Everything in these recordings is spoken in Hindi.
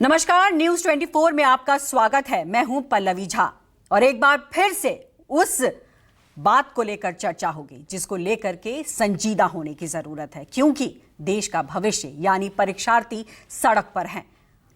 नमस्कार, न्यूज 24 में आपका स्वागत है। मैं हूं पल्लवी झा और एक बार फिर से उस बात को लेकर चर्चा होगी जिसको लेकर के संजीदा होने की जरूरत है, क्योंकि देश का भविष्य यानी परीक्षार्थी सड़क पर हैं,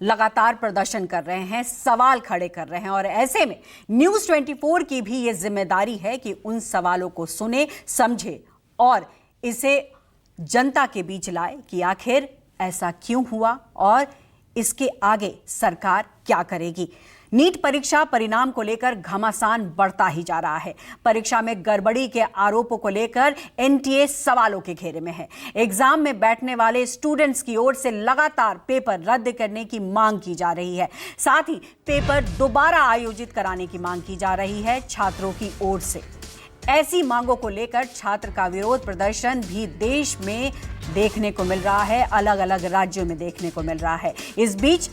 लगातार प्रदर्शन कर रहे हैं, सवाल खड़े कर रहे हैं और ऐसे में न्यूज 24 की भी ये जिम्मेदारी है कि उन सवालों को सुने, समझे और इसे जनता के बीच लाए कि आखिर ऐसा क्यों हुआ और इसके आगे सरकार क्या करेगी। नीट परीक्षा परिणाम को लेकर घमासान बढ़ता ही जा रहा है। परीक्षा में गड़बड़ी के आरोपों को लेकर एनटीए सवालों के घेरे में है। एग्जाम में बैठने वाले स्टूडेंट्स की ओर से लगातार पेपर रद्द करने की मांग की जा रही है, साथ ही पेपर दोबारा आयोजित कराने की मांग की जा रही है छात्रों की ओर से। ऐसी मांगों को लेकर छात्र का विरोध प्रदर्शन भी देश में देखने को मिल रहा है, अलग अलग राज्यों में देखने को मिल रहा है। इस बीच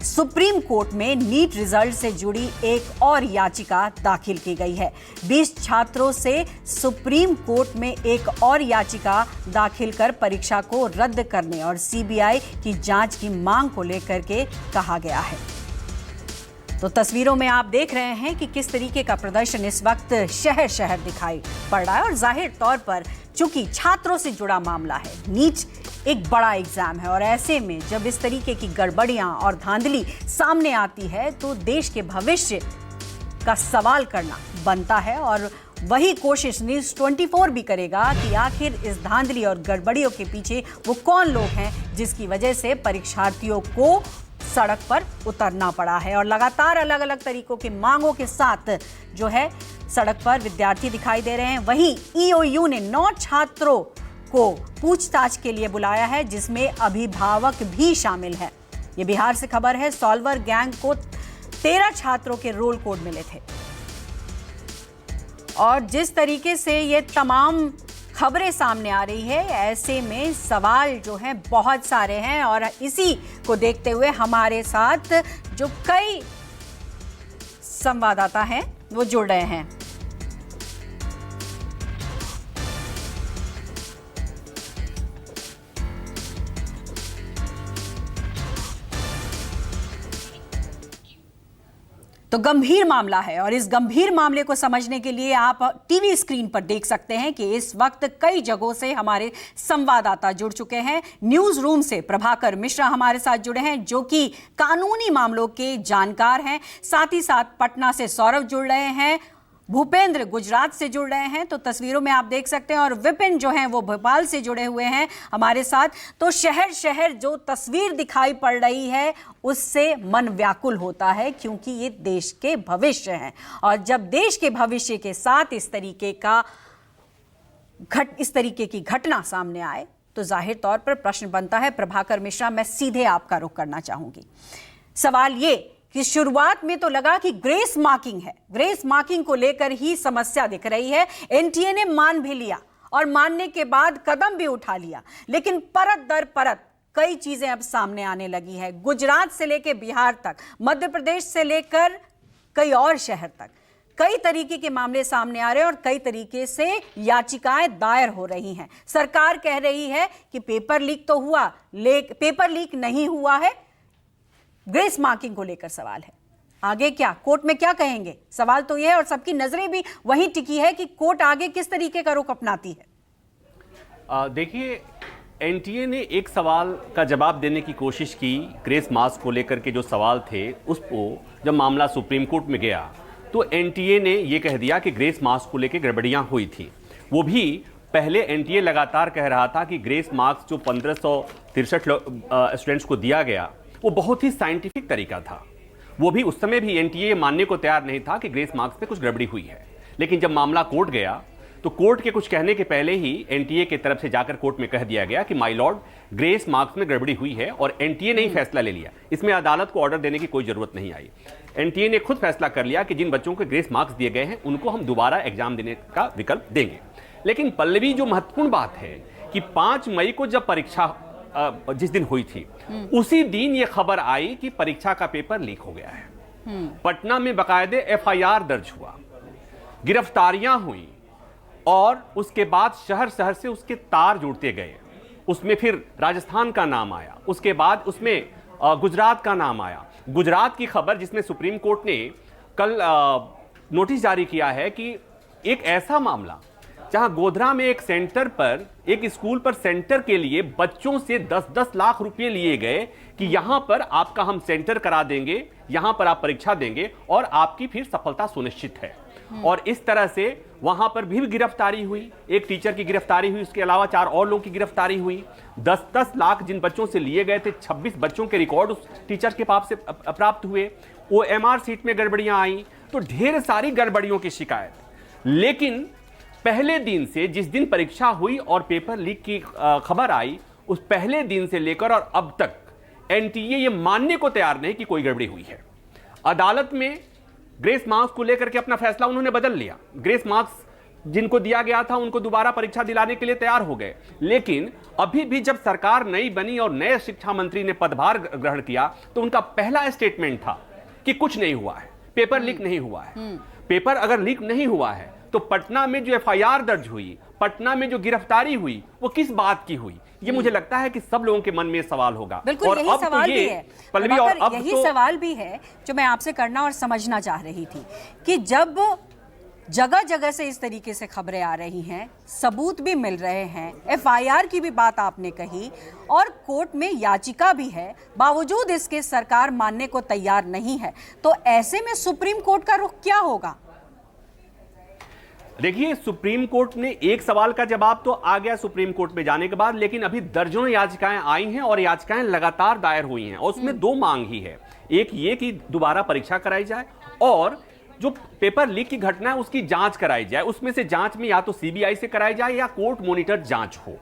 सुप्रीम कोर्ट में नीट रिजल्ट से जुड़ी एक और याचिका दाखिल की गई है। 20 छात्रों से सुप्रीम कोर्ट में एक और याचिका दाखिल कर परीक्षा को रद्द करने और सीबीआई की जांच की मांग को लेकर के कहा गया है। तो तस्वीरों में आप देख रहे हैं कि किस तरीके का प्रदर्शन इस वक्त शहर शहर दिखाई पड़ रहा है और जाहिर तौर पर चूंकि छात्रों से जुड़ा मामला है, नीट एक बड़ा एग्जाम है और ऐसे में जब इस तरीके की गड़बड़ियां और धांधली सामने आती है तो देश के भविष्य का सवाल करना बनता है और वही कोशिश न्यूज 24 भी करेगा कि आखिर इस धांधली और गड़बड़ियों के पीछे वो कौन लोग हैं जिसकी वजह से परीक्षार्थियों को सड़क पर उतरना पड़ा है। और लगातार अलग अलग तरीकों की मांगों के साथ जो है सड़क पर विद्यार्थी दिखाई दे रहे हैं। वहीं ईओयू ने 9 छात्रों को पूछताछ के लिए बुलाया है, जिसमें अभिभावक भी शामिल है। ये बिहार से खबर है। सॉल्वर गैंग को 13 छात्रों के रोल कोड मिले थे और जिस तरीके से ये तमाम खबरें सामने आ रही है, ऐसे में सवाल जो हैं बहुत सारे हैं और इसी को देखते हुए हमारे साथ जो कई संवाददाता हैं वो जुड़ रहे हैं। तो गंभीर मामला है और इस गंभीर मामले को समझने के लिए आप टीवी स्क्रीन पर देख सकते हैं कि इस वक्त कई जगहों से हमारे संवाददाता जुड़ चुके हैं। न्यूज रूम से प्रभाकर मिश्रा हमारे साथ जुड़े हैं जो कि कानूनी मामलों के जानकार हैं। साथ ही साथ पटना से सौरभ जुड़ रहे हैं, भूपेंद्र गुजरात से जुड़ रहे हैं, तो तस्वीरों में आप देख सकते हैं, और विपिन जो हैं वो भोपाल से जुड़े हुए हैं हमारे साथ। तो शहर शहर जो तस्वीर दिखाई पड़ रही है उससे मन व्याकुल होता है, क्योंकि ये देश के भविष्य हैं और जब देश के भविष्य के साथ इस तरीके की घटना सामने आए तो जाहिर तौर पर प्रश्न बनता है। प्रभाकर मिश्रा, मैं सीधे आपका रुख करना चाहूंगी। सवाल ये कि शुरुआत में तो लगा कि ग्रेस मार्किंग है, ग्रेस मार्किंग को लेकर ही समस्या दिख रही है। एनटीए ने मान भी लिया और मानने के बाद कदम भी उठा लिया, लेकिन परत दर परत कई चीजें अब सामने आने लगी है। गुजरात से लेकर बिहार तक, मध्य प्रदेश से लेकर कई और शहर तक कई तरीके के मामले सामने आ रहे हैं और कई तरीके से याचिकाएं दायर हो रही हैं। सरकार कह रही है कि पेपर लीक तो हुआ, पेपर लीक नहीं हुआ है। ग्रेस मार्किंग को लेकर सवाल है, आगे क्या, कोर्ट में क्या कहेंगे? सवाल तो यह है और सबकी नजरें भी वहीं टिकी है कि कोर्ट आगे किस तरीके का रुख अपनाती है। देखिए, एनटीए ने एक सवाल का जवाब देने की कोशिश की। ग्रेस मार्क्स को लेकर के जो सवाल थे उसको जब मामला सुप्रीम कोर्ट में गया तो एनटीए ने यह कह दिया कि ग्रेस मार्क्स को लेकर गड़बड़ियां हुई थी। वो भी पहले एनटीए लगातार कह रहा था कि ग्रेस मार्क्स जो 1563 स्टूडेंट्स को दिया गया वो बहुत ही साइंटिफिक तरीका था। वो भी उस समय भी एनटीए मानने को तैयार नहीं था कि ग्रेस मार्क्स में कुछ गड़बड़ी हुई है। लेकिन जब मामला कोर्ट गया तो कोर्ट के कुछ कहने के पहले ही एनटीए की तरफ से जाकर कोर्ट में कह दिया गया कि माय लॉर्ड, ग्रेस मार्क्स में गड़बड़ी हुई है और एनटीए ने ही फैसला ले लिया। इसमें अदालत को ऑर्डर देने की कोई जरूरत नहीं आई। एनटीए ने खुद फैसला कर लिया कि जिन बच्चों को ग्रेस मार्क्स दिए गए हैं उनको हम दोबारा एग्जाम देने का विकल्प देंगे। लेकिन पल्लवी, जो महत्वपूर्ण बात है कि 5 मई को जब परीक्षा जिस दिन हुई थी उसी दिन ये खबर आई कि परीक्षा का पेपर लीक हो गया है। पटना में बाकायदे एफआईआर दर्ज हुआ, गिरफ्तारियां हुई और उसके बाद शहर शहर से उसके तार जुड़ते गए। उसमें फिर राजस्थान का नाम आया, उसके बाद उसमें गुजरात का नाम आया। गुजरात की खबर जिसमें सुप्रीम कोर्ट ने कल नोटिस जारी किया है कि एक ऐसा मामला जहां गोधरा में एक सेंटर पर, एक स्कूल पर सेंटर के लिए बच्चों से 10-10 लाख रुपए लिए गए कि यहां पर आपका हम सेंटर करा देंगे, यहां पर आप परीक्षा देंगे और आपकी फिर सफलता सुनिश्चित है। और इस तरह से वहां पर भी गिरफ्तारी हुई, एक टीचर की गिरफ्तारी हुई, उसके अलावा 4 और लोगों की गिरफ्तारी हुई। 10-10 लाख जिन बच्चों से लिए गए थे, 26 बच्चों के रिकॉर्ड उस टीचर के पास से प्राप्त हुए। OMR सीट में गड़बड़ियां आई, तो ढेर सारी गड़बड़ियों की शिकायत। लेकिन पहले दिन से, जिस दिन परीक्षा हुई और पेपर लीक की खबर आई, उस पहले दिन से लेकर और अब तक NTA ये मानने को तैयार नहीं कि कोई गड़बड़ी हुई है। अदालत में ग्रेस मार्क्स को लेकर के अपना फैसला उन्होंने बदल लिया। ग्रेस मार्क्स जिनको दिया गया था उनको दोबारा परीक्षा दिलाने के लिए तैयार हो गए। लेकिन अभी भी जब सरकार नई बनी और नए शिक्षा मंत्री ने पदभार ग्रहण किया तो उनका पहला स्टेटमेंट था कि कुछ नहीं हुआ है, पेपर लीक नहीं हुआ है। पेपर अगर लीक नहीं हुआ है तो पटना में जो FIR दर्ज हुई, पटना में जो गिरफ्तारी हुई, वो किस बात की हुई? ये मुझे लगता है कि सब लोगों के मन में सवाल होगा। बिल्कुल, और यही अब सवाल तो भी ये है पल्लवी, और अब यही तो सवाल भी है जो मैं आपसे करना और समझना चाह रही थी कि जब जगह जगह से इस तरीके से खबरें आ रही हैं, सबूत भी मिल रहे हैं, FIR की भी बात आपने कही और कोर्ट में याचिका भी है, बावजूद इसके सरकार मानने को तैयार नहीं है, तो ऐसे में सुप्रीम कोर्ट का रुख क्या होगा? देखिए, सुप्रीम कोर्ट ने एक सवाल का जवाब तो आ गया सुप्रीम कोर्ट में जाने के बाद, लेकिन अभी दर्जनों याचिकाएं आई हैं और याचिकाएं लगातार दायर हुई हैं और उसमें 2 मांग ही है। एक ये कि दोबारा परीक्षा कराई जाए और जो पेपर लीक की घटना है उसकी जांच कराई जाए। उसमें से जांच में या तो CBI से कराई जाए या कोर्ट मॉनिटर जांच हो।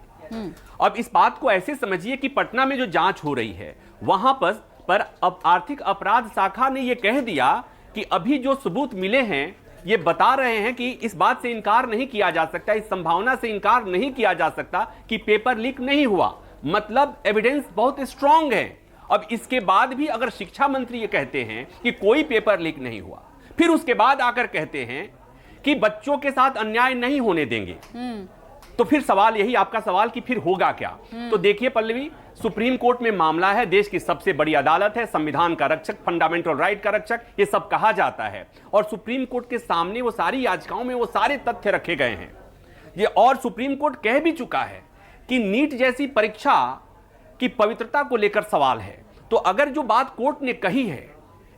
अब इस बात को ऐसे समझिए कि पटना में जो जांच हो रही है वहां पर अब आर्थिक अपराध शाखा ने यह कह दिया कि अभी जो सबूत मिले हैं ये बता रहे हैं कि इस बात से इनकार नहीं किया जा सकता, इस संभावना से इनकार नहीं किया जा सकता कि पेपर लीक नहीं हुआ। मतलब एविडेंस बहुत स्ट्रांग है। अब इसके बाद भी अगर शिक्षा मंत्री ये कहते हैं कि कोई पेपर लीक नहीं हुआ, फिर उसके बाद आकर कहते हैं कि बच्चों के साथ अन्याय नहीं होने देंगे, तो फिर सवाल यही आपका सवाल कि फिर होगा क्या? तो देखिए पल्लवी, सुप्रीम कोर्ट में मामला है, देश की सबसे बड़ी अदालत है, संविधान का रक्षक, फंडामेंटल राइट का रक्षक, ये सब कहा जाता है। और सुप्रीम कोर्ट के सामने वो सारी याचिकाओं में वो सारे तथ्य रखे गए हैं ये, और सुप्रीम कोर्ट कह भी चुका है कि नीट जैसी परीक्षा की पवित्रता को लेकर सवाल है। तो अगर जो बात कोर्ट ने कही है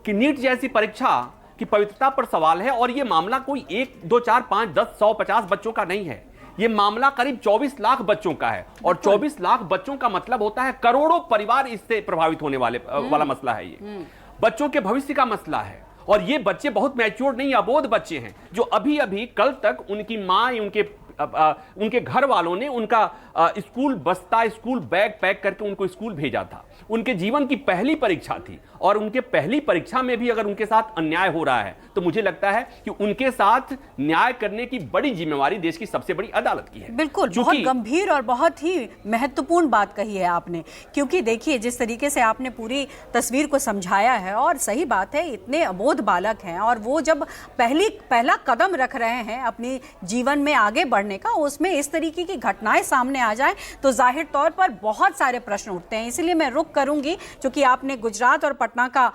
कि नीट जैसी परीक्षा की पवित्रता पर सवाल है, और ये मामला कोई 1, 2, 4, 5, 10, 100, 50 बच्चों का नहीं है, ये मामला करीब 24 लाख बच्चों का है, और 24 लाख बच्चों का मतलब होता है करोड़ों परिवार इससे प्रभावित होने वाला मसला है। ये बच्चों के भविष्य का मसला है, और ये बच्चे बहुत मैच्योर नहीं, अबोध बच्चे हैं जो अभी अभी कल तक उनकी माँ, उनके घर वालों ने उनका स्कूल बस्ता, स्कूल बैग पैक करके उनको स्कूल भेजा था। उनके जीवन की पहली परीक्षा थी, और उनके पहली परीक्षा में भी अगर उनके साथ अन्याय हो रहा है तो मुझे लगता है कि उनके साथ न्याय करने की बड़ी जिम्मेवारी देश की सबसे बड़ी अदालत की है। बिल्कुल, बहुत गंभीर और बहुत ही महत्वपूर्ण बात कही है आपने, क्योंकि देखिए जिस तरीके से आपने पूरी तस्वीर को समझाया है, और सही बात है, इतने अबोध बालक हैं और वो जब पहला कदम रख रहे हैं अपनी जीवन में आगे बढ़ने का, उसमें इस तरीके की घटनाएं सामने आ जाए तो जाहिर तौर पर बहुत सारे प्रश्न उठते हैं। इसलिए मैं रुक करूंगी, क्योंकि आपने गुजरात और पटना का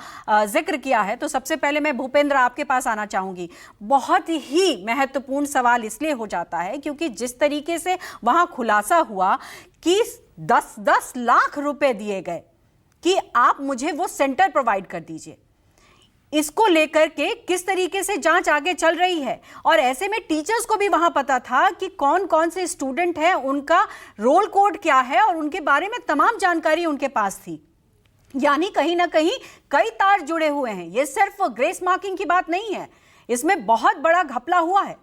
जिक्र किया है, तो सबसे पहले मैं भूपेंद्र आपके पास आना चाहूंगी। बहुत ही महत्वपूर्ण सवाल इसलिए हो जाता है क्योंकि जिस तरीके से वहां खुलासा हुआ कि 10-10 लाख रुपए दिए गए कि आप मुझे वो सेंटर प्रोवाइड कर दीजिए, इसको लेकर के किस तरीके से जांच आगे चल रही है, और ऐसे में टीचर्स को भी वहां पता था कि कौन कौन से स्टूडेंट हैं, उनका रोल कोड क्या है, और उनके बारे में तमाम जानकारी उनके पास थी। यानी कहीं ना कहीं कई तार जुड़े हुए हैं। यह सिर्फ ग्रेस मार्किंग की बात नहीं है, इसमें बहुत बड़ा घपला हुआ है।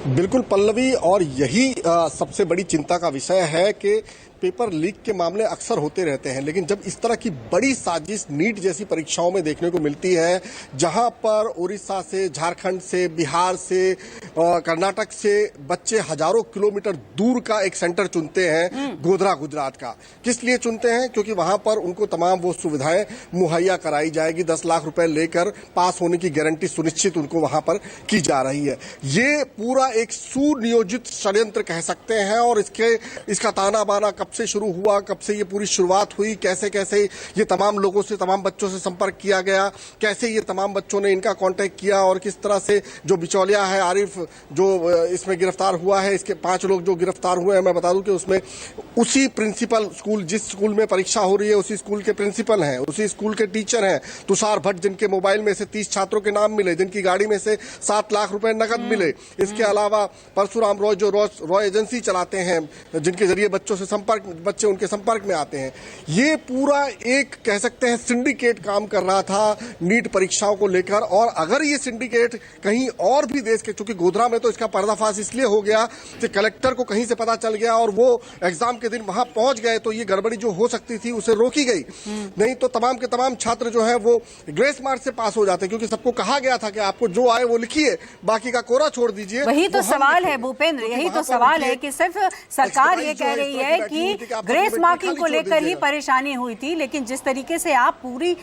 बिल्कुल पल्लवी, और यही सबसे बड़ी चिंता का विषय है कि पेपर लीक के मामले अक्सर होते रहते हैं, लेकिन जब इस तरह की बड़ी साजिश नीट जैसी परीक्षाओं में देखने को मिलती है, जहां पर उड़ीसा से, झारखंड से, बिहार से, कर्नाटक से बच्चे हजारों किलोमीटर दूर का एक सेंटर चुनते हैं, गोधरा गुजरात का। किस लिए चुनते हैं? क्योंकि वहां पर उनको तमाम वो सुविधाएं मुहैया कराई जाएगी। 10 लाख रुपए लेकर पास होने की गारंटी सुनिश्चित उनको वहां पर की जा रही है। ये पूरा एक सुनियोजित षड्यंत्र कह सकते हैं, और इसका ताना बाना कब से शुरू हुआ, कब से ये पूरी शुरुआत हुई, कैसे कैसे ये तमाम लोगों से, तमाम बच्चों से संपर्क किया गया, कैसे ये तमाम बच्चों ने इनका कांटेक्ट किया, और किस तरह से जो बिचौलिया है आरिफ जो इसमें गिरफ्तार हुआ है, इसके 5 लोग जो गिरफ्तार हुए हैं, मैं बता दूं कि उसमें उसी प्रिंसिपल स्कूल, जिस स्कूल में परीक्षा हो रही है उसी स्कूल के प्रिंसिपल हैं, उसी स्कूल के टीचर हैं तुषार भट्ट, जिनके मोबाइल में से 30 छात्रों के नाम मिले, जिनकी गाड़ी में से 7 लाख रुपए नकद मिले। इसके अलावा परशुराम रॉय जो रॉय एजेंसी चलाते हैं, जिनके जरिए बच्चे उनके संपर्क में आते हैं। ये पूरा एक कह सकते हैं सिंडिकेट काम कर रहा था नीट परीक्षाओं को लेकर। और अगर ये सिंडिकेट कहीं और भी देश के, चूंकि गोधरा में तो इसका पर्दाफाश इसलिए हो गया कि कलेक्टर को कहीं से पता चल गया और वो एग्जाम के दिन वहां पहुंच गए, तो ये गड़बड़ी जो हो सकती थी उसे रोकी गई। नहीं तो तमाम के तमाम छात्र जो है वो ग्रेस मार्क से पास हो जाते, क्योंकि सबको कहा गया था कि आपको जो आए वो लिखिए, बाकी का कोरा छोड़ दीजिए। वही तो सवाल है भूपेंद्र, यही तो सवाल है कि सिर्फ सरकार ये कह रही है कि ग्रेस मार्किंग को लेकर ही परेशानी हुई थी, लेकिन जिस तरीके से आप पूरी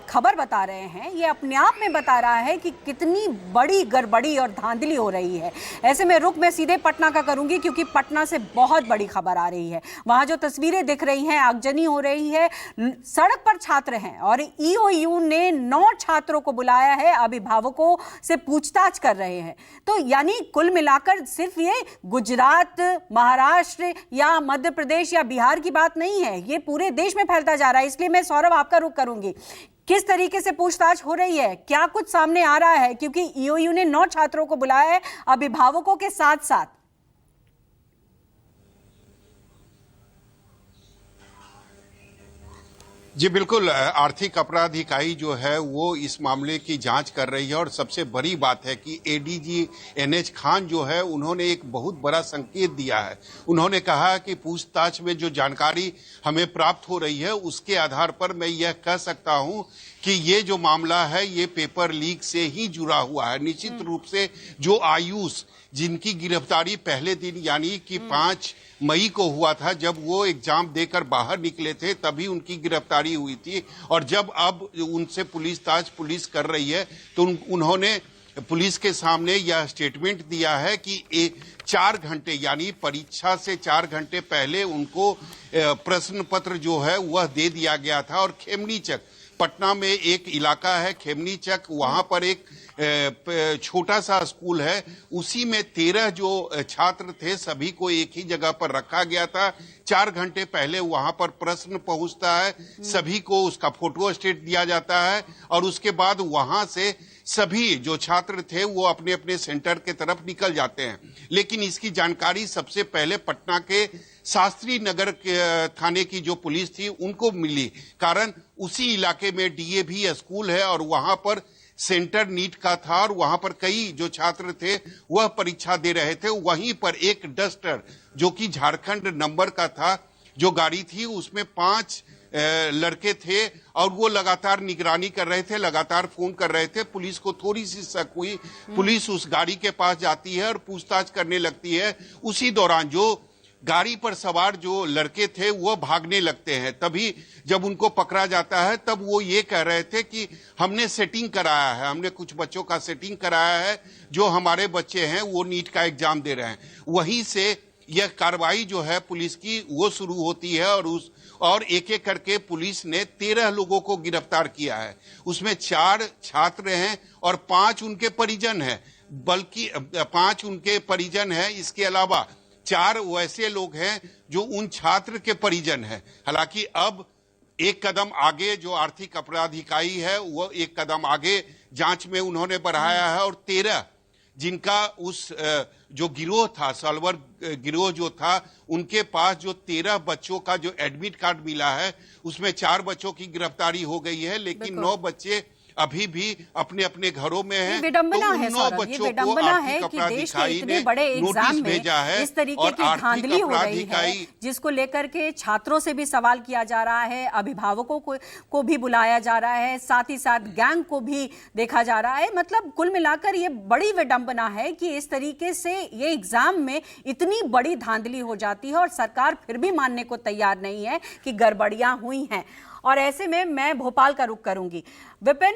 खबर बता रहे हैं, ये अपने आप में बता रहा है कि कितनी बड़ी गड़बड़ी और धांधली हो रही है। ऐसे में रुख मैं सीधे पटना का करूंगी, क्योंकि पटना से बहुत बड़ी खबर आ रही है। वहां जो तस्वीरें दिख रही हैं, आगजनी हो रही है, सड़क पर छात्र हैं और ईओयू ने 9 छात्रों को बुलाया है, अभिभावकों से पूछताछ कर रहे हैं। तो यानी कुल मिलाकर सिर्फ ये गुजरात, महाराष्ट्र या मध्य प्रदेश या बिहार की बात नहीं है, ये पूरे देश में फैलता जा रहा है। इसलिए मैं सौरभ आपका रुख करूंगी, किस तरीके से पूछताछ हो रही है, क्या कुछ सामने आ रहा है? क्योंकि ईओयू ने 9 छात्रों को बुलाया है अभिभावकों के साथ साथ। जी बिल्कुल, आर्थिक अपराध इकाई जो है वो इस मामले की जांच कर रही है। और सबसे बड़ी बात है कि एडीजी एनएच खान जो है उन्होंने एक बहुत बड़ा संकेत दिया है। उन्होंने कहा कि पूछताछ में जो जानकारी हमें प्राप्त हो रही है उसके आधार पर मैं यह कह सकता हूं कि ये जो मामला है ये पेपर लीक से ही जुड़ा हुआ है। निश्चित रूप से जो आयुष, जिनकी गिरफ्तारी पहले दिन यानी कि 5 मई को हुआ था, जब वो एग्जाम देकर बाहर निकले थे तभी उनकी गिरफ्तारी हुई थी। और जब अब उनसे पुलिस कर रही है तो उन्होंने पुलिस के सामने यह स्टेटमेंट दिया है कि 4 घंटे यानी परीक्षा से 4 घंटे पहले उनको प्रश्न पत्र जो है वह दे दिया गया था। और खेमनीचक, पटना में एक इलाका है खेमनीचक, वहां पर एक छोटा सा स्कूल है, उसी में 13 जो छात्र थे सभी को एक ही जगह पर रखा गया था। 4 घंटे पहले वहां पर प्रश्न पहुंचता है, सभी को उसका फोटो स्टेट दिया जाता है और उसके बाद वहां से सभी जो छात्र थे वो अपने अपने सेंटर के तरफ निकल जाते हैं। लेकिन इसकी जानकारी सबसे पहले पटना के शास्त्री नगर के थाने की जो पुलिस थी उनको मिली, कारण उसी इलाके में डीएवी स्कूल है और वहां पर सेंटर नीट का था और वहां पर कई जो छात्र थे वह परीक्षा दे रहे थे। वहीं पर एक डस्टर जो कि झारखंड नंबर का था, जो गाड़ी थी उसमें 5 लड़के थे और वो लगातार निगरानी कर रहे थे, लगातार फोन कर रहे थे। पुलिस को थोड़ी सी शक हुई, पुलिस उस गाड़ी के पास जाती है और पूछताछ करने लगती है। उसी दौरान जो गाड़ी पर सवार जो लड़के थे वो भागने लगते हैं। तभी जब उनको पकड़ा जाता है तब वो ये कह रहे थे कि हमने सेटिंग कराया है, हमने कुछ बच्चों का सेटिंग कराया है, जो हमारे बच्चे हैं वो नीट का एग्जाम दे रहे हैं। वहीं से यह कार्रवाई जो है पुलिस की वो शुरू होती है और एक एक करके पुलिस ने 13 लोगों को गिरफ्तार किया है। उसमें 4 छात्र हैं और 5 उनके परिजन हैं, बल्कि 5 उनके परिजन हैं। इसके अलावा 4 वैसे लोग हैं जो उन छात्र के परिजन हैं। हालांकि अब एक कदम आगे जो आर्थिक अपराध इकाई है वो एक कदम आगे जांच में उन्होंने बढ़ाया है और 13 जिनका उस जो गिरोह था, सॉल्वर गिरोह जो था, उनके पास जो 13 बच्चों का जो एडमिट कार्ड मिला है उसमें 4 बच्चों की गिरफ्तारी हो गई है, लेकिन 9 बच्चे अभी भी अपने अपने घरों में हैं। विडंबना तो है उन 9 सौरभ, ये बच्चों को विडंबना है आर्थिक कि देश के अपराधिकारी इतने ने बड़े एग्जाम नोटिस में भेजा है इस तरीके और की आर्थिक धांधली हो रही है, अपराधिकारी जिसको लेकर के छात्रों से भी सवाल किया जा रहा है, अभिभावकों को भी बुलाया जा रहा है, साथ ही साथ गैंग को भी देखा जा रहा है। मतलब कुल मिलाकर ये बड़ी विडंबना है कि इस तरीके से ये एग्जाम में इतनी बड़ी धांधली हो जाती है और सरकार फिर भी मानने को तैयार नहीं है कि गड़बड़ियां हुई हैं। और ऐसे में मैं भोपाल का रुख करूंगी। विपिन,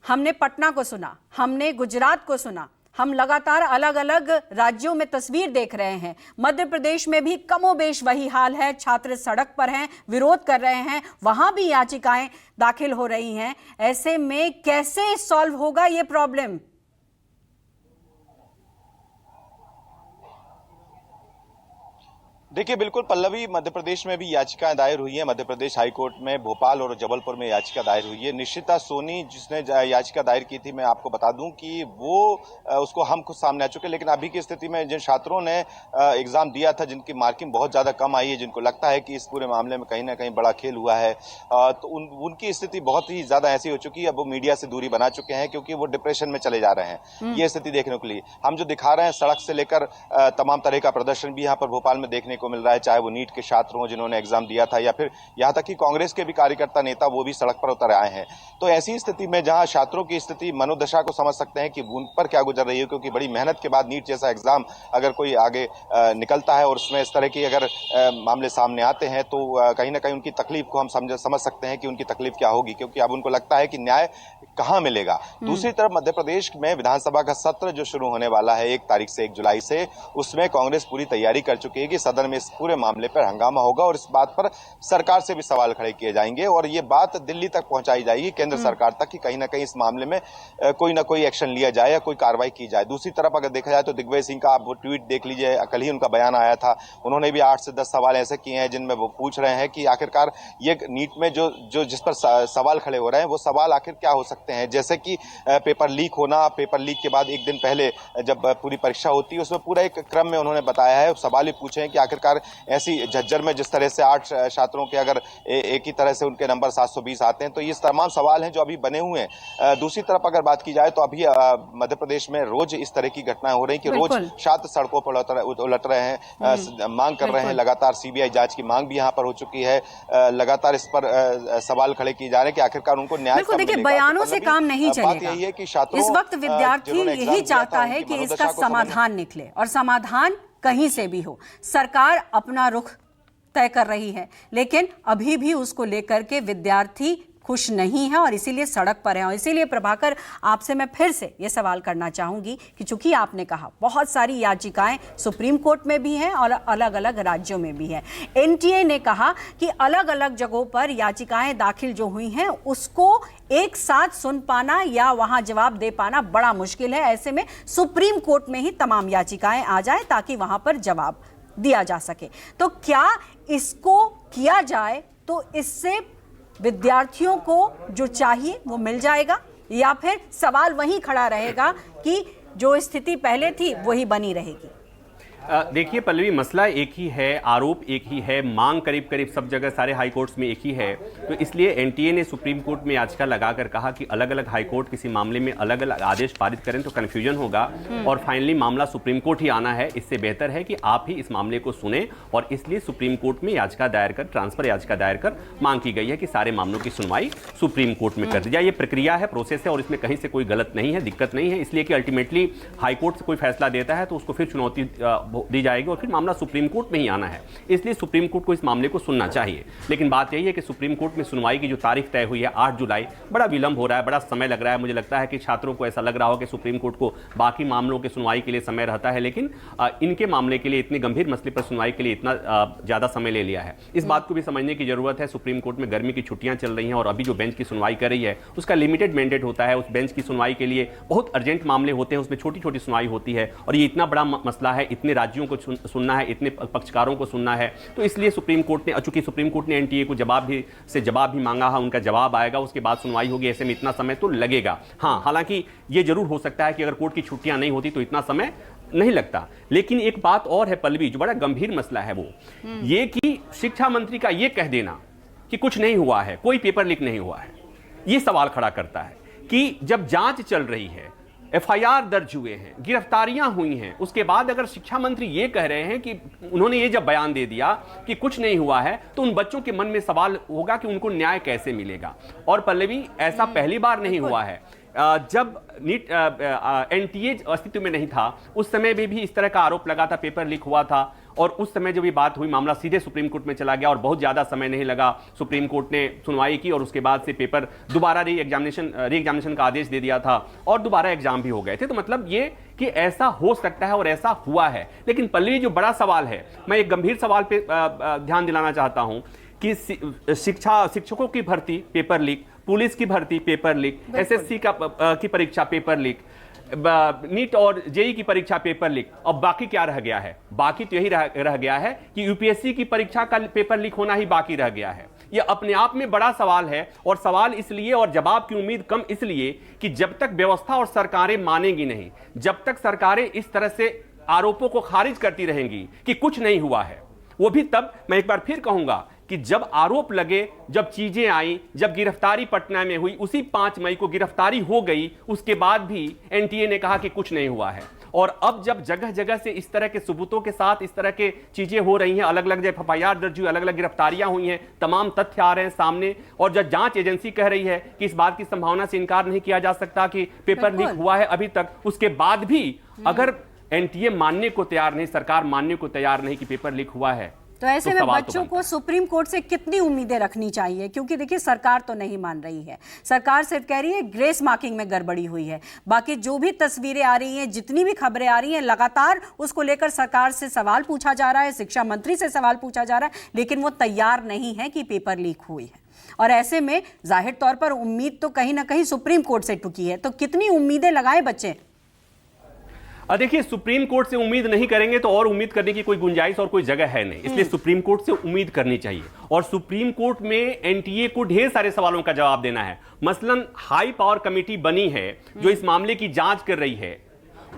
हमने पटना को सुना, हमने गुजरात को सुना, हम लगातार अलग अलग राज्यों में तस्वीर देख रहे हैं। मध्य प्रदेश में भी कमोबेश वही हाल है, छात्र सड़क पर हैं, विरोध कर रहे हैं, वहां भी याचिकाएं दाखिल हो रही हैं। ऐसे में कैसे सॉल्व होगा ये प्रॉब्लम? देखिए, बिल्कुल पल्लवी, मध्य प्रदेश में भी याचिकाएं दायर हुई हैं। मध्य प्रदेश हाईकोर्ट में भोपाल और जबलपुर में याचिका दायर हुई है। निश्चिता सोनी जिसने याचिका दायर की थी, मैं आपको बता दूं कि वो उसको हम खुद सामने आ चुके, लेकिन अभी की स्थिति में जिन छात्रों ने एग्जाम दिया था, जिनकी मार्किंग बहुत ज्यादा कम आई है, जिनको लगता है कि इस पूरे मामले में कहीं ना कहीं बड़ा खेल हुआ है, तो उनकी स्थिति बहुत ही ज्यादा ऐसी हो चुकी है, अब वो मीडिया से दूरी बना चुके हैं क्योंकि वो डिप्रेशन में चले जा रहे हैं। ये स्थिति देखने के लिए हम जो दिखा रहे हैं, सड़क से लेकर तमाम तरह का प्रदर्शन भी यहाँ पर भोपाल में देखने मिल रहा है, चाहे वो नीट के छात्र हों जिन्होंने एग्जाम दिया था, या फिर यहां तक कि कांग्रेस के भी कार्यकर्ता नेता वो भी सड़क पर उतर आए हैं। तो ऐसी स्थिति में जहां छात्रों की स्थिति, मनोदशा को समझ सकते हैं कि उन पर क्या गुजर रही है, क्योंकि बड़ी मेहनत के बाद नीट जैसा एग्जाम अगर कोई आगे निकलता है और उसमें इस तरह की अगर मामले सामने आते हैं तो कहीं ना कहीं उनकी तकलीफ को हम समझ सकते हैं कि उनकी तकलीफ क्या होगी, क्योंकि अब उनको लगता है कि न्याय कहां मिलेगा। दूसरी तरफ मध्य प्रदेश में विधानसभा का सत्र जो शुरू होने वाला है 1 तारीख से 1 जुलाई से, उसमें कांग्रेस पूरी तैयारी कर चुकी है कि सदन में इस पूरे मामले पर हंगामा होगा और इस बात पर सरकार से भी सवाल खड़े किए जाएंगे और ये बात दिल्ली तक पहुंचाई जाएगी, केंद्र सरकार तक, कि कहीं ना कहीं इस मामले में कोई ना कोई एक्शन लिया जाए या कोई कार्रवाई की जाए। दूसरी तरफ अगर देखा जाए तो दिग्विजय सिंह का आप वो ट्वीट देख लीजिए, कल ही उनका बयान आया था, उन्होंने भी 8 से 10 सवाल ऐसे किए हैं जिनमें वो पूछ रहे हैं कि आखिरकार ये नीट में जो जिस पर सवाल खड़े हो रहे हैं वो सवाल आखिर क्या हो सकते हैं, जैसे कि पेपर लीक होना, पेपर लीक के बाद एक दिन पहले जब पूरी परीक्षा होती है उसमें पूरा एक क्रम में उन्होंने बताया है, सवाल ही पूछे हैं कि आखिरकार ऐसी झज्जर में जिस तरह से 8 छात्रों के अगर एक ही तरह से उनके नंबर 720 आते हैं, तो ये तमाम सवाल हैं जो अभी बने हुए हैं। दूसरी तरफ अगर बात की जाए तो अभी मध्य प्रदेश में रोज इस तरह की घटनाएं हो रही कि रोज छात्र सड़कों पर उलट रहे हैं, मांग कर रहे हैं, लगातार सीबीआई जांच की मांग भी यहाँ पर हो चुकी है, लगातार इस पर सवाल खड़े किए जा रहे हैं कि आखिरकार उनको न्याय कब मिलेगा। देखिए, बयानों से काम नहीं चलेगा। यही है कि छात्रों, इस वक्त विद्यार्थी यही चाहता है कि इसका समाधान निकले और समाधान कहीं से भी हो। सरकार अपना रुख तय कर रही है, लेकिन अभी भी उसको लेकर के विद्यार्थी खुश नहीं है और इसीलिए सड़क पर है। और इसीलिए प्रभाकर, आपसे मैं फिर से ये सवाल करना चाहूंगी कि चूंकि आपने कहा बहुत सारी याचिकाएं सुप्रीम कोर्ट में भी हैं और अलग अलग राज्यों में भी हैं, एनटीए ने कहा कि अलग अलग जगहों पर याचिकाएं दाखिल जो हुई हैं उसको एक साथ सुन पाना या वहां जवाब दे पाना बड़ा मुश्किल है। ऐसे में सुप्रीम कोर्ट में ही तमाम याचिकाएं आ जाए ताकि वहां पर जवाब दिया जा सके। तो क्या इसको किया जाए तो इससे विद्यार्थियों को जो चाहिए वो मिल जाएगा, या फिर सवाल वहीं खड़ा रहेगा कि जो स्थिति पहले थी वही बनी रहेगी? देखिए पल्लवी, मसला एक ही है, आरोप एक ही है, मांग करीब करीब सब जगह सारे हाई कोर्ट्स में एक ही है। तो इसलिए एनटीए ने सुप्रीम कोर्ट में याचिका लगाकर कहा कि अलग अलग हाई कोर्ट किसी मामले में अलग अलग आदेश पारित करें तो कन्फ्यूजन होगा और फाइनली मामला सुप्रीम कोर्ट ही आना है। इससे बेहतर है कि आप ही इस मामले को सुने और इसलिए सुप्रीम कोर्ट में याचिका दायर कर, ट्रांसफर याचिका दायर कर मांग की गई है कि सारे मामलों की सुनवाई सुप्रीम कोर्ट में कर दी जाए। ये प्रक्रिया है, प्रोसेस है और इसमें कहीं से कोई गलत नहीं है, दिक्कत नहीं है। इसलिए कि अल्टीमेटली हाई कोर्ट से कोई फैसला देता है तो उसको फिर चुनौती दी जाएगी और फिर मामला सुप्रीम कोर्ट में ही आना है। इसलिए सुप्रीम कोर्ट को इस मामले को सुनना चाहिए। लेकिन बात यही है कि सुप्रीम कोर्ट में सुनवाई की जो तारीख तय हुई है 8 जुलाई, बड़ा विलंब हो रहा है, बड़ा समय लग रहा है। मुझे लगता है कि छात्रों को ऐसा लग रहा हो कि सुप्रीम कोर्ट को बाकी मामलों के सुनवाई के लिए समय रहता है, लेकिन इनके मामले के लिए, इतने गंभीर मसले पर सुनवाई के लिए इतना ज्यादा समय ले लिया है। इस बात को भी समझने की जरूरत है। सुप्रीम कोर्ट में गर्मी की छुट्टियां चल रही हैं और अभी जो बेंच की सुनवाई कर रही है उसका लिमिटेड मैंडेट होता है। उस बेंच की सुनवाई के लिए बहुत अर्जेंट मामले होते हैं, उसमें छोटी छोटी सुनवाई होती है और ये इतना बड़ा मसला है, इतने राज्यों को सुनना है, इतने पक्षकारों को सुनना है। तो इसलिए सुप्रीम कोर्ट ने, चूंकि सुप्रीम कोर्ट ने एनटीए को जवाब भी मांगा है, उनका जवाब आएगा, उसके बाद सुनवाई होगी। ऐसे में इतना समय तो लगेगा। हाँ, हालांकि ये जरूर हो सकता है कि अगर कोर्ट की छुट्टियां नहीं होती तो इतना समय नहीं लगता। लेकिन एक बात और है पल्लवी, जो बड़ा गंभीर मसला है वो ये कि शिक्षा मंत्री का ये कह देना कि कुछ नहीं हुआ है, कोई पेपर लीक नहीं हुआ है, ये सवाल खड़ा करता है। कि जब जांच चल रही है, एफआईआर दर्ज हुए हैं, गिरफ्तारियां हुई हैं, उसके बाद अगर शिक्षा मंत्री ये कह रहे हैं कि उन्होंने ये जब बयान दे दिया कि कुछ नहीं हुआ है, तो उन बच्चों के मन में सवाल होगा कि उनको न्याय कैसे मिलेगा। और पल्लवी, ऐसा पहली बार नहीं हुआ है। जब नीट एनटीए अस्तित्व में नहीं था, उस समय में भी इस तरह का आरोप लगा था, पेपर लीक हुआ था, और उस समय जब ये बात हुई, मामला सीधे सुप्रीम कोर्ट में चला गया और बहुत ज्यादा समय नहीं लगा। सुप्रीम कोर्ट ने सुनवाई की और उसके बाद से पेपर दोबारा री एग्जामिनेशन का आदेश दे दिया था और दोबारा एग्जाम भी हो गए थे। तो मतलब ये कि ऐसा हो सकता है और ऐसा हुआ है। लेकिन पल्लवी, जो बड़ा सवाल है, मैं एक गंभीर सवाल पे ध्यान दिलाना चाहता हूं कि शिक्षकों की भर्ती पेपर लीक, पुलिस की भर्ती पेपर लीक, एसएससी की परीक्षा पेपर लीक, नीट और जेई की परीक्षा पेपर लीक, अब बाकी क्या रह गया है? बाकी तो यही रह गया है कि यूपीएससी की परीक्षा का पेपर लीक होना ही बाकी रह गया है। यह अपने आप में बड़ा सवाल है, और सवाल इसलिए और जवाब की उम्मीद कम इसलिए कि जब तक व्यवस्था और सरकारें मानेंगी नहीं, जब तक सरकारें इस तरह से आरोपों को खारिज करती रहेंगी कि कुछ नहीं हुआ है, वो भी तब, मैं एक बार फिर कहूंगा कि जब आरोप लगे, जब चीजें आई, जब गिरफ्तारी पटना में हुई, उसी 5 मई को गिरफ्तारी हो गई, उसके बाद भी एनटीए ने कहा कि कुछ नहीं हुआ है। और अब जब जगह जगह से इस तरह के सबूतों के साथ इस तरह के चीजें हो रही हैं, अलग अलग जब एफआईआर दर्ज हुई, अलग अलग गिरफ्तारियां हुई हैं, तमाम तथ्य आ रहे हैं सामने, और जब जांच एजेंसी कह रही है कि इस बात की संभावना से इनकार नहीं किया जा सकता कि पेपर लीक हुआ है अभी तक, उसके बाद भी अगर एनटीए मानने को तैयार नहीं, सरकार मानने को तैयार नहीं कि पेपर लीक हुआ है, तो ऐसे में बच्चों को सुप्रीम कोर्ट से कितनी उम्मीदें रखनी चाहिए? क्योंकि देखिए, सरकार तो नहीं मान रही है, सरकार सिर्फ कह रही है ग्रेस मार्किंग में गड़बड़ी हुई है। बाकी जो भी तस्वीरें आ रही हैं, जितनी भी खबरें आ रही हैं, लगातार उसको लेकर सरकार से सवाल पूछा जा रहा है, शिक्षा मंत्री से सवाल पूछा जा रहा है, लेकिन वो तैयार नहीं है कि पेपर लीक हुई है। और ऐसे में जाहिर तौर पर उम्मीद तो कहीं ना कहीं सुप्रीम कोर्ट से टुकी है। तो कितनी उम्मीदें लगाएं बच्चे? देखिए, सुप्रीम कोर्ट से उम्मीद नहीं करेंगे तो और उम्मीद करने की कोई गुंजाइश और कोई जगह है नहीं, इसलिए सुप्रीम कोर्ट से उम्मीद करनी चाहिए। और सुप्रीम कोर्ट में एनटीए को ढेर सारे सवालों का जवाब देना है। मसलन हाई पावर कमेटी बनी है जो इस मामले की जांच कर रही है,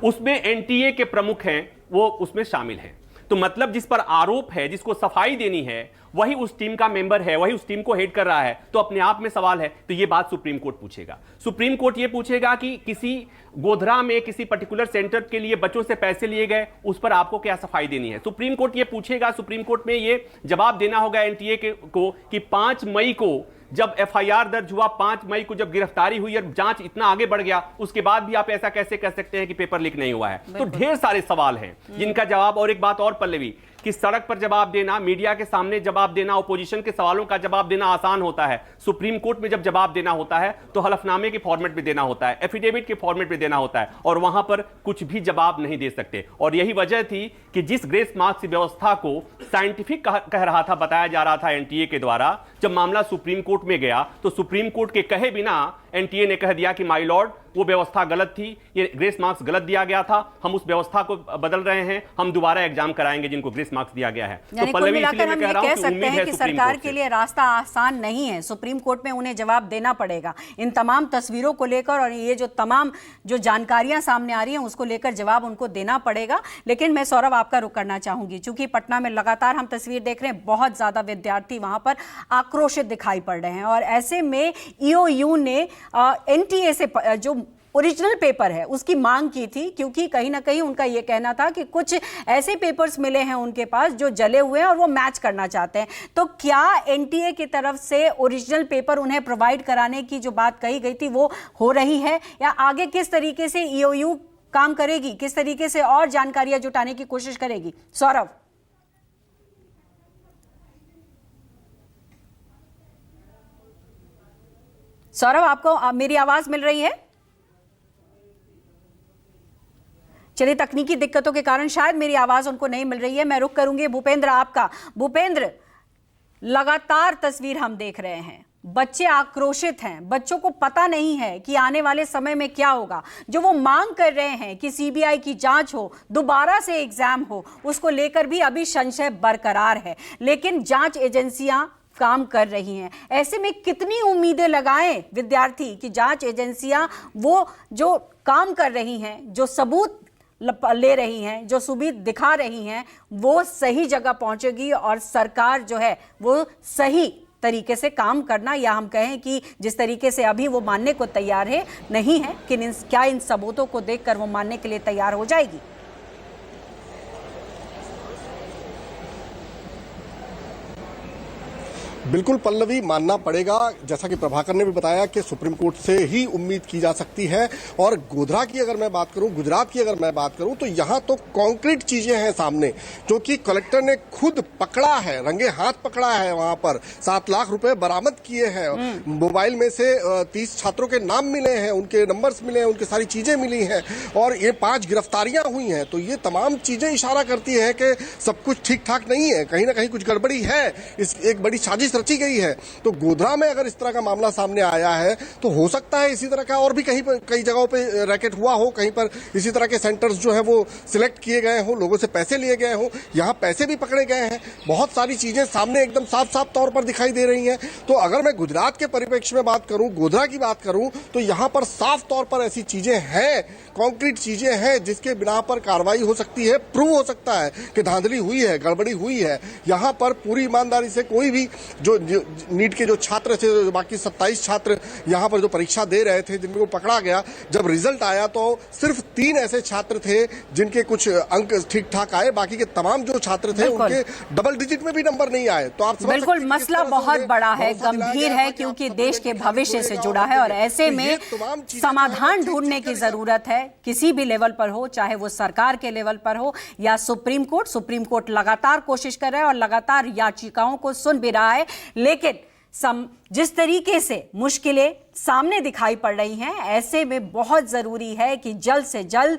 उसमें एनटीए के प्रमुख हैं, वो उसमें शामिल हैं। तो मतलब जिस पर आरोप है, जिसको सफाई देनी है, वही उस टीम का मेंबर है, वही उस टीम को हेड कर रहा है, तो अपने आप में सवाल है। तो ये बात सुप्रीम कोर्ट पूछेगा। सुप्रीम कोर्ट ये पूछेगा कि किसी गोधरा में किसी पर्टिकुलर सेंटर के लिए बच्चों से पैसे लिए गए, उस पर आपको क्या सफाई देनी है। सुप्रीम कोर्ट ये पूछेगा, सुप्रीम कोर्ट में ये जवाब देना होगा एनटीए को कि 5 मई को जब एफआईआर दर्ज हुआ, 5 मई को जब गिरफ्तारी हुई और जांच इतना आगे बढ़ गया, उसके बाद भी आप ऐसा कैसे कह सकते हैं कि पेपर लीक नहीं हुआ है। तो ढेर सारे सवाल हैं जिनका जवाब। और एक बात और पल्लवी, कि सड़क पर जवाब देना, मीडिया के सामने जवाब देना, ऑपोजिशन के सवालों का जवाब देना आसान होता है। सुप्रीम कोर्ट में जब जवाब देना होता है तो हलफनामे के फॉर्मेट में देना होता है, एफिडेविट के फॉर्मेट में देना होता है, और वहां पर कुछ भी जवाब नहीं दे सकते। और यही वजह थी कि जिस ग्रेस मार्क्स व्यवस्था को साइंटिफिक कह रहा था, बताया जा रहा था एनटीए के द्वारा, जब मामला सुप्रीम कोर्ट में गया तो सुप्रीम कोर्ट के कहे बिना एनटीए ने कह दिया कि माय लॉर्ड, वो व्यवस्था गलत थी, ये ग्रेस मार्क्स गलत दिया गया था, हम उस व्यवस्था को बदल रहे हैं, हम दोबारा एग्जाम कराएंगे जिनको ग्रेस मार्क्स दिया गया है। तो पल्लवी, इसलिए मैं कह रहा हूं कि उम्मीद है कि सरकार के लिए रास्ता आसान नहीं है। सुप्रीम कोर्ट में उन्हें जवाब देना पड़ेगा इन तमाम तस्वीरों को लेकर, और ये जो तमाम जो जानकारियां सामने आ रही हैं उसको लेकर जवाब उनको देना पड़ेगा। लेकिन मैं सौरभ आपका रुख करना चाहूंगी, क्योंकि पटना में लगातार हम तस्वीर देख रहे हैं, बहुत ज्यादा विद्यार्थी वहां पर आक्रोशित दिखाई पड़ रहे हैं, और ऐसे में ईओयू ने एनटीए से जो ओरिजिनल पेपर है उसकी मांग की थी, क्योंकि कहीं ना कहीं उनका यह कहना था कि कुछ ऐसे पेपर्स मिले हैं उनके पास जो जले हुए हैं और वो मैच करना चाहते हैं। तो क्या एनटीए की तरफ से ओरिजिनल पेपर उन्हें प्रोवाइड कराने की जो बात कही गई थी वो हो रही है, या आगे किस तरीके से ईओयू काम करेगी, किस तरीके से और जानकारियां जुटाने की कोशिश करेगी? सौरभ, आपको मेरी आवाज मिल रही है? चलिए, तकनीकी दिक्कतों के कारण शायद मेरी आवाज उनको नहीं मिल रही है। मैं रुख करूंगी भूपेंद्र आपका। भूपेंद्र, लगातार तस्वीर हम देख रहे हैं, बच्चे आक्रोशित हैं, बच्चों को पता नहीं है कि आने वाले समय में क्या होगा। जो वो मांग कर रहे हैं कि सीबीआई की जांच हो, दोबारा से एग्जाम हो, उसको लेकर भी अभी संशय बरकरार है, लेकिन जांच एजेंसियां काम कर रही हैं। ऐसे में कितनी उम्मीदें लगाएं विद्यार्थी कि जांच एजेंसियां वो जो काम कर रही हैं, जो सबूत ले रही हैं, जो सबूत दिखा रही हैं, वो सही जगह पहुंचेगी और सरकार जो है वो सही तरीके से काम करना, या हम कहें कि जिस तरीके से अभी वो मानने को तैयार है नहीं है, कि क्या इन सबूतों को देखकर वो मानने के लिए तैयार हो जाएगी? बिल्कुल पल्लवी, मानना पड़ेगा। जैसा कि प्रभाकर ने भी बताया कि सुप्रीम कोर्ट से ही उम्मीद की जा सकती है। और गोधरा की अगर मैं बात करूं, गुजरात की अगर मैं बात करूं, तो यहां तो कॉन्क्रीट चीजें हैं सामने, जो कि कलेक्टर ने खुद पकड़ा है, रंगे हाथ पकड़ा है। वहां पर 7 लाख रुपए बरामद किए हैं। मोबाइल में से 30 छात्रों के नाम मिले हैं, उनके नंबर्स मिले हैं, उनकी सारी चीजें मिली हैं, और ये 5 गिरफ्तारियां हुई हैं। तो ये तमाम चीजें इशारा करती है कि सब कुछ ठीक ठाक नहीं है, कहीं ना कहीं कुछ गड़बड़ी है, इस एक बड़ी साजिश रची गई है। तो गोधरा में अगर इस तरह का मामला सामने आया है, तो हो सकता है इसी तरह का और भी कहीं पर कई जगहों पे रैकेट हुआ हो, कहीं पर इसी तरह के सेंटर्स जो है वो सिलेक्ट किए गए हों, लोगों से पैसे लिए गए हों, यहां पैसे भी पकड़े गए हैं। बहुत सारी चीजें सामने एकदम साफ साफ तौर पर दिखाई दे रही हैं। तो अगर मैं गुजरात के परिप्रेक्ष्य में बात करूं, गोधरा की बात करूं, तो यहां पर साफ तौर पर ऐसी चीजें हैं, कॉन्क्रीट चीजें हैं, जिसके बिना पर कार्रवाई हो सकती है, प्रूव हो सकता है कि धांधली हुई है, गड़बड़ी हुई है। यहां पर पूरी ईमानदारी से कोई भी जो नीट के जो छात्र थे, बाकी 27 छात्र यहां पर जो परीक्षा दे रहे थे, जिनको पकड़ा गया, जब रिजल्ट आया तो सिर्फ 3 ऐसे छात्र थे जिनके कुछ अंक ठीक ठाक आए, बाकी के तमाम जो छात्र थे उनके डबल डिजिट में भी नंबर नहीं आए। तो आप बिल्कुल, मसला बहुत बड़ा है, गंभीर है, क्योंकि देश के भविष्य से जुड़ा है, और ऐसे में समाधान ढूंढने की जरूरत है, किसी भी लेवल पर हो, चाहे वो सरकार के लेवल पर हो या सुप्रीम कोर्ट। सुप्रीम कोर्ट लगातार कोशिश कर रहा है और लगातार याचिकाओं को सुन भी रहा है, लेकिन जिस तरीके से मुश्किलें सामने दिखाई पड़ रही हैं, ऐसे में बहुत जरूरी है कि जल्द से जल्द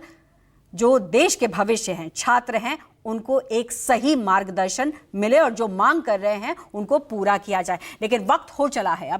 जो देश के भविष्य हैं, छात्र हैं, उनको एक सही मार्गदर्शन मिले और जो मांग कर रहे हैं उनको पूरा किया जाए। लेकिन वक्त हो चला है।